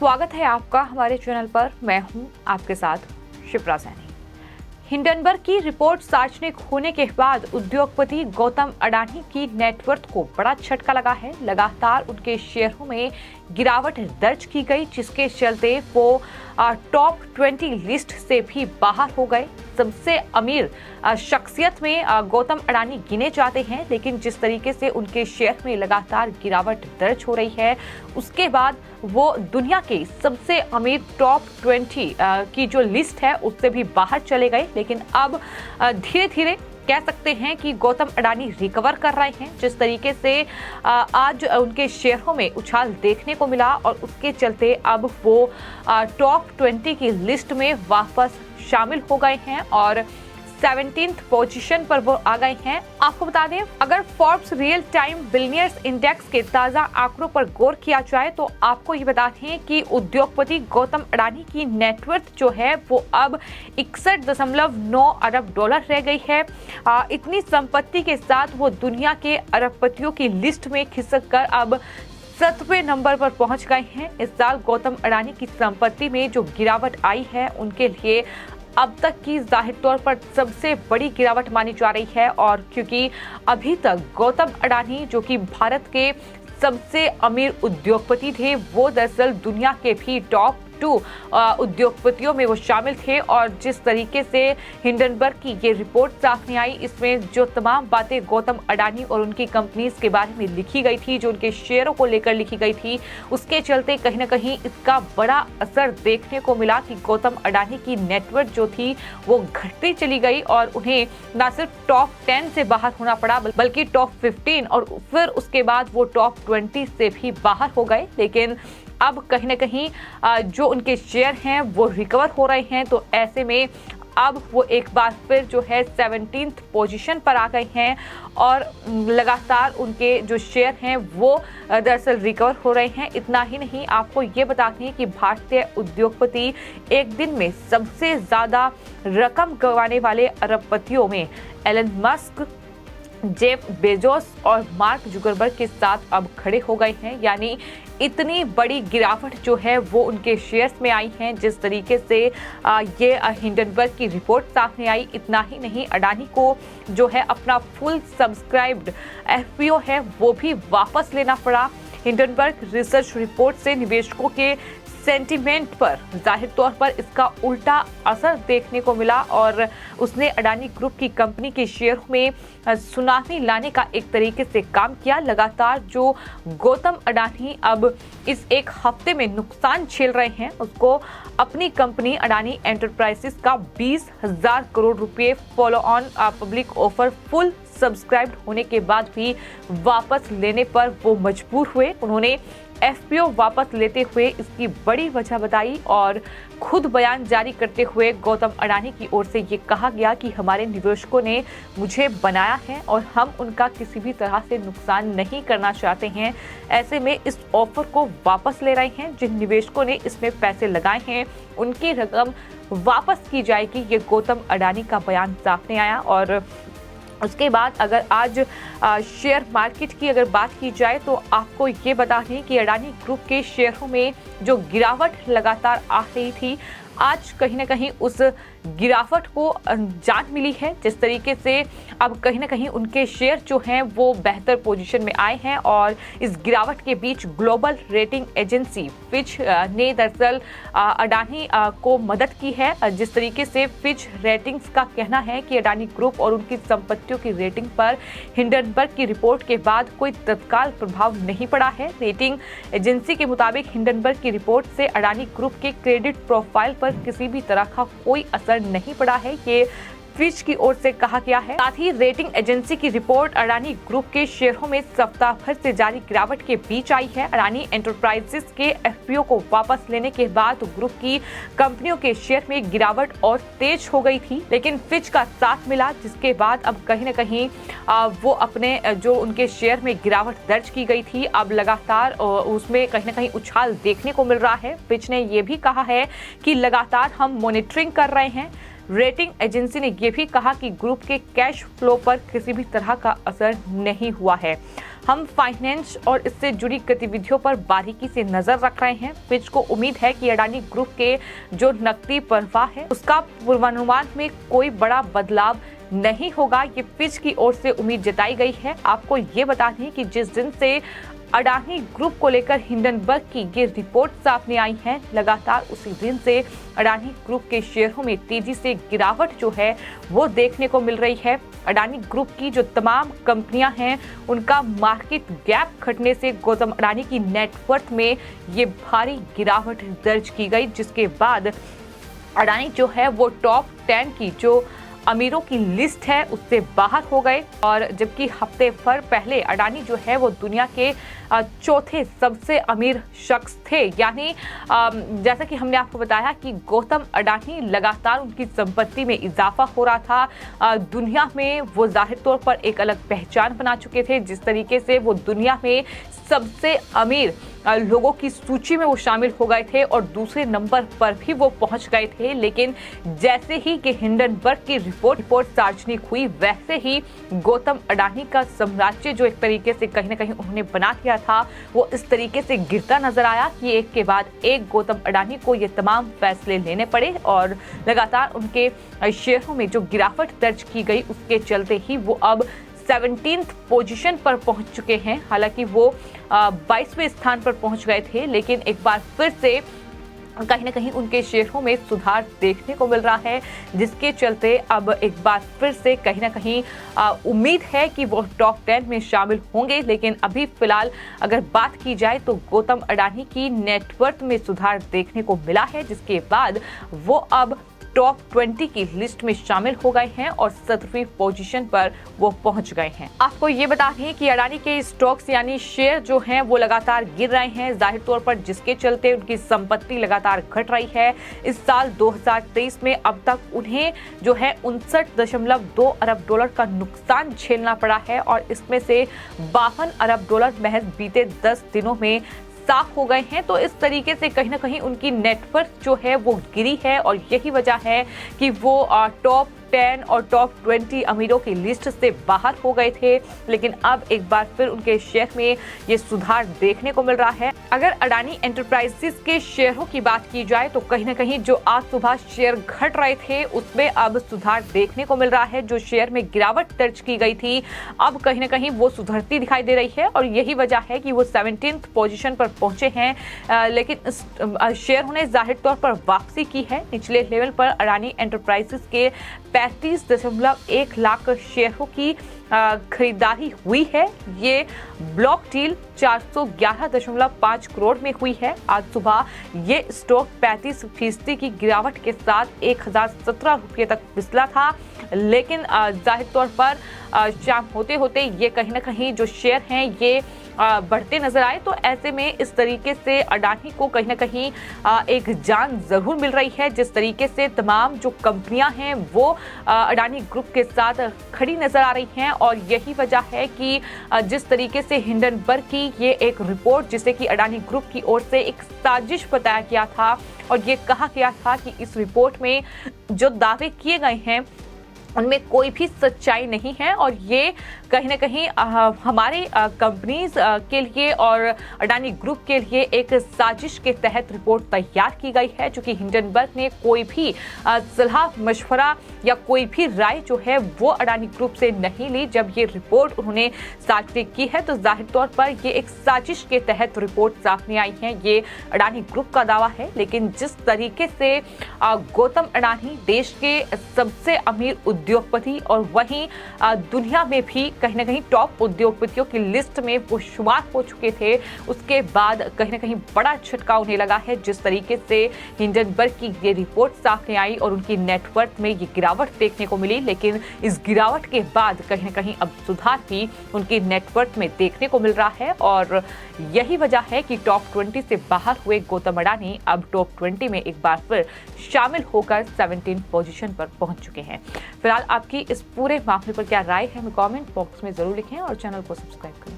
स्वागत है आपका हमारे चैनल पर। मैं हूं आपके साथ शिप्रा सैनी। हिंडनबर्ग की रिपोर्ट सार्वजनिक होने के बाद उद्योगपति गौतम अडानी की नेटवर्थ को बड़ा झटका लगा है। लगातार उनके शेयरों में गिरावट दर्ज की गई, जिसके चलते वो टॉप 20 लिस्ट से भी बाहर हो गए। सबसे अमीर शख्सियत में गौतम अडानी गिने जाते हैं, लेकिन जिस तरीके से उनके शेयर में लगातार गिरावट दर्ज हो रही है, उसके बाद वो दुनिया के सबसे अमीर टॉप 20 की जो लिस्ट है उससे भी बाहर चले गए। लेकिन अब धीरे धीरे कह सकते हैं कि गौतम अडानी रिकवर कर रहे हैं। जिस तरीके से आज उनके शेयरों में उछाल देखने को मिला और उसके चलते अब वो टॉप 20 की लिस्ट में वापस शामिल हो गए हैं और 17th पोजीशन पर वो आ गए हैं। आपको बता दें, अगर Forbes real time billionaires index के ताजा आंकड़ों पर गौर किया जाए तो आपको ये बता दें कि उद्योगपति गौतम अडानी की नेटवर्थ जो है वो अब 61.9 अरब डॉलर रह गई है। इतनी संपत्ति के साथ वो दुनिया के अरबपतियों की लिस्ट में खिसक कर अब 7वें नंबर पर पहुंच गए हैं। इस साल गौतम अडानी की संपत्ति में जो गिरावट आई है उनके लिए अब तक की जाहिर तौर पर सबसे बड़ी गिरावट मानी जा रही है। और क्योंकि अभी तक गौतम अडानी जो कि भारत के सबसे अमीर उद्योगपति थे, वो दरअसल दुनिया के भी टॉप 2 उद्योगपतियों में वो शामिल थे। और जिस तरीके से हिंडनबर्ग की ये रिपोर्ट सामने आई, इसमें जो तमाम बातें गौतम अडानी और उनकी कंपनीज के बारे में लिखी गई थी, जो उनके शेयरों को लेकर लिखी गई थी, उसके चलते कहीं ना कहीं इसका बड़ा असर देखने को मिला कि गौतम अडानी की नेटवर्थ जो थी वो घटती चली गई और उन्हें न सिर्फ टॉप 10 से बाहर होना पड़ा बल्कि टॉप 15 और फिर उसके बाद वो टॉप 20 से भी बाहर हो गए। लेकिन अब कहीं ना कहीं जो उनके शेयर हैं वो रिकवर हो रहे हैं, तो ऐसे में अब वो एक बार फिर जो है 17th पोजीशन पर आ गए हैं और लगातार उनके जो शेयर हैं वो दरअसल रिकवर हो रहे हैं। इतना ही नहीं, आपको ये बताते हैं कि भारतीय उद्योगपति एक दिन में सबसे ज्यादा रकम गंवाने वाले अरबपतियों में एलन मस्क, जेफ बेजोस और मार्क जुकरबर्ग के साथ अब खड़े हो गए हैं। यानी इतनी बड़ी गिरावट जो है वो उनके शेयर्स में आई है। जिस तरीके से ये हिंडनबर्ग की रिपोर्ट सामने आई, इतना ही नहीं, अडानी को जो है अपना फुल सब्सक्राइब्ड एफपीओ है वो भी वापस लेना पड़ा। हिंडनबर्ग रिसर्च रिपोर्ट से निवेशकों के सेंटीमेंट पर जाहिर तौर पर इसका उल्टा असर देखने को मिला और उसने अडानी ग्रुप की कंपनी के शेयरों में सुनामी लाने का एक तरीके से काम किया। लगातार जो गौतम अडानी अब इस एक हफ्ते में नुकसान झेल रहे हैं, उसको अपनी कंपनी अडानी एंटरप्राइजेस का 20,000 करोड़ रुपए follow on public offer full subscribed होने के बाद भी वापस लेने पर वो मजबूर हुए। उन्होंने एफपीओ वापस लेते हुए इसकी बड़ी वजह बताई और खुद बयान जारी करते हुए गौतम अडानी की ओर से ये कहा गया कि हमारे निवेशकों ने मुझे बनाया है और हम उनका किसी भी तरह से नुकसान नहीं करना चाहते हैं। ऐसे में इस ऑफर को वापस ले रहे हैं। जिन निवेशकों ने इसमें पैसे लगाए हैं उनकी रकम वापस की जाएगी। ये गौतम अडानी का बयान सामने आया। और उसके बाद अगर आज शेयर मार्केट की अगर बात की जाए तो आपको ये बता दें कि अडानी ग्रुप के शेयरों में जो गिरावट लगातार आ रही थी, आज कहीं ना कहीं उस गिरावट को जान मिली है। जिस तरीके से अब कहीं ना कहीं उनके शेयर जो हैं वो बेहतर पोजीशन में आए हैं और इस गिरावट के बीच ग्लोबल रेटिंग एजेंसी फिच ने दरअसल अडानी को मदद की है। जिस तरीके से फिच रेटिंग्स का कहना है कि अडानी ग्रुप और उनकी संपत्तियों की रेटिंग पर हिंडनबर्ग की रिपोर्ट के बाद कोई तत्काल प्रभाव नहीं पड़ा है। रेटिंग एजेंसी के मुताबिक हिंडनबर्ग की रिपोर्ट से अडानी ग्रुप के क्रेडिट प्रोफाइल पर किसी भी तरह का कोई असर नहीं पड़ा है, ये फिच की ओर से कहा गया है। साथ ही रेटिंग एजेंसी की रिपोर्ट अडानी ग्रुप के शेयरों में सप्ताह भर से जारी गिरावट के बीच आई है। अडानी एंटरप्राइजेस के एफपीओ को वापस लेने के बाद ग्रुप की कंपनियों के शेयर में गिरावट और तेज हो गई थी, लेकिन फिच का साथ मिला, जिसके बाद अब कहीं न कहीं वो अपने जो उनके शेयर में गिरावट दर्ज की गई थी, अब लगातार उसमें कहीं न कहीं उछाल देखने को मिल रहा है। फिच ने यह भी कहा है कि लगातार हम मॉनिटरिंग कर रहे हैं, रेटिंग एजेंसी ने यह भी कहा कि ग्रुप के कैश फ्लो पर किसी भी तरह का असर नहीं हुआ है। हम फाइनेंस और इससे जुड़ी गतिविधियों पर बारीकी से नजर रख रहे हैं। फिच को उम्मीद है कि अडानी ग्रुप के जो नकदी प्रवाह है उसका पूर्वानुमान में कोई बड़ा बदलाव नहीं होगा। ये फिच की ओर से उम्मीद जताई गई है। आपको ये बता दें कि जिस दिन से अडानी ग्रुप को लेकर हिंडनबर्ग की ये रिपोर्ट सामने आई है, लगातार उसी दिन से अडानी ग्रुप के शेयरों में तेजी से गिरावट जो है वो देखने को मिल रही है। अडानी ग्रुप की जो तमाम कंपनियां हैं उनका मार्केट गैप घटने से गौतम अडानी की नेटवर्थ में ये भारी गिरावट दर्ज की गई, जिसके बाद अडानी जो है वो टॉप 10 की जो अमीरों की लिस्ट है उससे बाहर हो गए। और जबकि हफ्ते भर पहले अडानी जो है वो दुनिया के चौथे सबसे अमीर शख्स थे। यानी जैसा कि हमने आपको बताया कि गौतम अडानी लगातार उनकी संपत्ति में इजाफा हो रहा था। दुनिया में वो जाहिर तौर पर एक अलग पहचान बना चुके थे। जिस तरीके से वो दुनिया में सबसे अमीर लोगों की सूची में वो शामिल हो गए थे और दूसरे नंबर पर भी वो पहुंच गए थे। लेकिन जैसे ही कि हिंडनबर्ग की रिपोर्ट सार्वजनिक हुई, वैसे ही गौतम अडानी का साम्राज्य जो एक तरीके से कहीं ना कहीं उन्होंने बना लिया था वो इस तरीके से गिरता नजर आया कि एक के बाद एक गौतम अडानी को ये तमाम फैसले लेने पड़े और लगातार उनके शेयरों में जो गिरावट दर्ज की गई उसके चलते ही वो अब 17th पोजीशन पर पहुंच चुके हैं। हालांकि वो 22वें स्थान पर पहुंच गए थे, लेकिन एक बार फिर से कहीं ना कहीं उनके शेयरों में सुधार देखने को मिल रहा है, जिसके चलते अब एक बार फिर से कहीं ना कहीं उम्मीद है कि वो टॉप 10 में शामिल होंगे। लेकिन अभी फिलहाल अगर बात की जाए तो गौतम अडानी की नेटवर्थ में सुधार देखने को मिला है, जिसके बाद वो अब टॉप 20 की लिस्ट में शामिल हो गए हैं और 17वीं पोजीशन पर वो पहुंच गए हैं। आपको ये बता दें कि अडानी के स्टॉक्स यानी शेयर जो हैं वो लगातार गिर रहे हैं, जाहिर तौर पर जिसके चलते उनकी संपत्ति लगातार घट रही है। इस साल 2023 में अब तक उन्हें जो है 59.2 अरब डॉलर का नुकसान झेलना पड़ा है और इसमें से 52 अरब डॉलर महज बीते 10 दिनों में साफ हो गए हैं। तो इस तरीके से कहीं ना कहीं उनकी नेटवर्थ जो है वो गिरी है और यही वजह है कि वो टॉप 10 और टॉप 20 अमीरों की लिस्ट से बाहर हो गए थे। लेकिन अब एक बार फिर उनके शेयर में ये सुधार देखने को मिल रहा है। अगर अडानी एंटरप्राइजेस के शेयरों की बात की जाए तो कहीं ना कहीं जो आज सुबह शेयर घट रहे थे उसमें अब सुधार देखने को मिल रहा है। जो शेयर में गिरावट दर्ज की गई थी अब कहीं ना कहीं वो सुधरती दिखाई दे रही है और यही वजह है कि वो 17th पोजीशन पर पहुंचे हैं। लेकिन शेयरों ने जाहिर तौर पर वापसी की है। निचले लेवल पर अडानी एंटरप्राइजेस के 35.1 लाख शेयरों की खरीदारी हुई है। ये ब्लॉक डील 411.5 करोड़ में हुई है। आज सुबह ये स्टॉक 35% की गिरावट के साथ 1017 रुपये तक फिसला था। लेकिन जाहिर तौर पर शाम होते होते ये कहीं ना कहीं जो शेयर हैं ये बढ़ते नजर आए। तो ऐसे में इस तरीके से अडानी को कहीं ना कहीं एक जान जरूर मिल रही है। जिस तरीके से तमाम जो कंपनियां हैं वो अडानी ग्रुप के साथ खड़ी नजर आ रही हैं और यही वजह है कि जिस तरीके से हिंडनबर्ग की ये एक रिपोर्ट जिसे कि अडानी ग्रुप की ओर से एक साजिश बताया गया था और ये कहा गया था कि इस रिपोर्ट में जो दावे किए गए हैं उनमें कोई भी सच्चाई नहीं है और ये कहीं ना कहीं हमारे कंपनीज के लिए और अडानी ग्रुप के लिए एक साजिश के तहत रिपोर्ट तैयार की गई है। चूंकि हिंडनबर्ग ने कोई भी सलाह मशवरा या कोई भी राय जो है वो अडानी ग्रुप से नहीं ली। जब ये रिपोर्ट उन्होंने सार्वजनिक की है तो जाहिर तौर पर ये एक साजिश के तहत रिपोर्ट सामने आई है। ये अडानी ग्रुप का दावा है। लेकिन जिस तरीके से गौतम अडानी देश के सबसे अमीर उद्योगपति और वहीं दुनिया में भी कहीं ना कहीं टॉप उद्योगपतियों की लिस्ट में वो शुमार हो चुके थे, उसके बाद कहीं ना कहीं बड़ा झटका उन्हें लगा है। जिस तरीके से हिंडनबर्ग की ये रिपोर्ट सामने आई और उनकी नेटवर्थ में ये गिरावट देखने को मिली, लेकिन इस गिरावट के बाद कहीं ना कहीं अब सुधार भी उनकी नेटवर्थ में देखने को मिल रहा है और यही वजह है कि टॉप 20 से बाहर हुए गौतम अडानी अब टॉप 20 में एक बार फिर शामिल होकर 17 पोजीशन पर पहुंच चुके हैं। फिलहाल आपकी इस पूरे मामले पर क्या राय है हमें कमेंट बॉक्स में जरूर लिखें और चैनल को सब्सक्राइब करें।